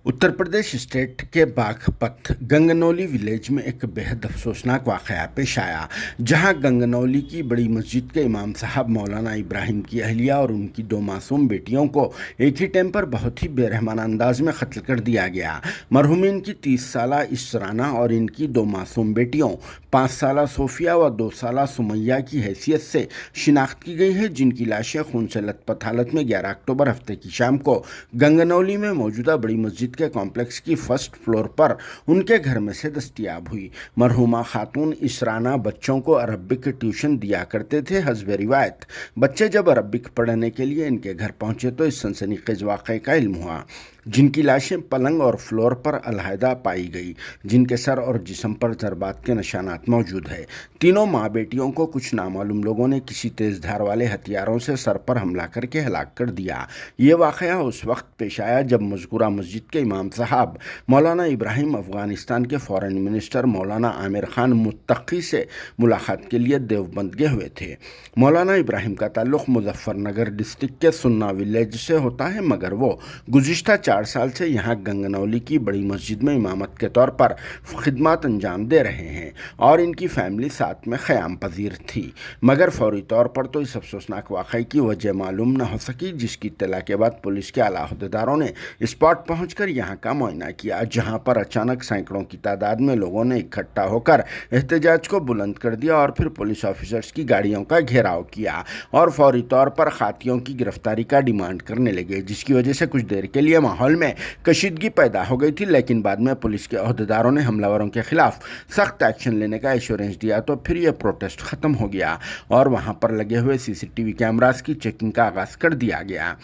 Uttar Pradesh state के Baghpat Gangnauli village में एक बेहद अफसोसनाक वाक़या पेश आया, जहां गंगनौली की बड़ी मस्जिद के इमाम साहब मौलाना इब्राहिम की अहलिया और उनकी दो मासूम बेटियों को एक ही टाइम पर बहुत ही बेरहमाना अंदाज में कत्ल कर दिया गया। मरहूमिन की 30 साला इसराना और इनकी दो मासूम बेटियों 5 साला सोफिया व 2 साला सुमैया की हैसियत से शिनाख्त की गई है, जिनकी लाशें खून से लथपथ हालत में 11 अक्टूबर हफ्ते की शाम को गंगनौली में मौजूदा बड़ी मस्जिद के कॉम्प्लेक्स की फर्स्ट फ्लोर पर उनके घर में से दस्तयाब हुई। मरहुमा खातून इसराना बच्चों को अरबिक ट्यूशन दिया करते थे। हस्ब रिवायत बच्चे जब अरबिक पढ़ने के लिए इनके घर पहुंचे तो इस सनसनीखेज वाक़े का इल्म हुआ, जिनकी लाशें पलंग और फ्लोर पर अलहदा पाई गई, जिनके सर और जिस्म पर ज़रबात के निशानात मौजूद है। तीनों माँ बेटियों को कुछ नामालूम लोगों ने किसी तेज़ धार वाले हथियारों से सर पर हमला करके हलाक कर दिया। ये वाक़या उस वक्त पेश आया जब मज़कूरा मस्जिद के इमाम साहब मौलाना इब्राहिम अफ़गानिस्तान के फ़ॉरेन मिनिस्टर मौलाना आमिर खान मुत्तकी से मुलाकात के लिए देवबंद गए हुए थे। मौलाना इब्राहिम का ताल्लुक़ मुजफ्फरनगर डिस्ट्रिक्ट के सुन्ना विलेज से होता है, मगर वो गुज़िश्ता 4 साल से यहाँ गंगनौली की बड़ी मस्जिद में इमामत के तौर पर खिदमत अंजाम दे रहे हैं और इनकी फैमिली साथ में क़याम पजीर थी। मगर फौरी तौर पर तो इस अफसोसनाक वाक़े की वजह मालूम न हो सकी, जिसकी इत्तला के बाद पुलिस के आला अहदेदारों ने स्पॉट पहुंचकर यहाँ का मुआयना किया, जहाँ पर अचानक सैकड़ों की तादाद में लोगों ने इकट्ठा होकर एहतजाज को बुलंद कर दिया और फिर पुलिस ऑफिसर्स की गाड़ियों का घेराव किया और फौरी तौर पर खातियों की गिरफ्तारी का डिमांड करने लगे, जिसकी वजह से कुछ देर के लिए माहौल में कशीदगी पैदा हो गई थी। लेकिन बाद में पुलिस के अहदेदारों ने हमलावरों के खिलाफ सख्त एक्शन लेने का एश्योरेंस दिया तो फिर यह प्रोटेस्ट ख़त्म हो गया और वहाँ पर लगे हुए CCTV कैमरास की चेकिंग का आगाज़ कर दिया गया।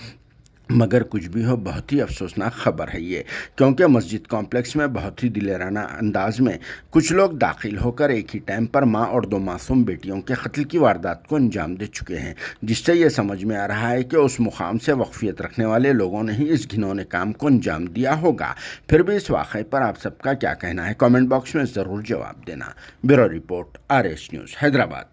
मगर कुछ भी हो, बहुत ही अफसोसनाक खबर है ये, क्योंकि मस्जिद कॉम्प्लेक्स में बहुत ही दिलेराना अंदाज में कुछ लोग दाखिल होकर एक ही टाइम पर माँ और दो मासूम बेटियों के कत्ल की वारदात को अंजाम दे चुके हैं, जिससे ये समझ में आ रहा है कि उस मुकाम से वक्फियत रखने वाले लोगों ने ही इस घिनौने काम को अंजाम दिया होगा। फिर भी इस वाक़े पर आप सबका क्या कहना है, कमेंट बॉक्स में ज़रूर जवाब देना। Bureau report RS news, Hyderabad.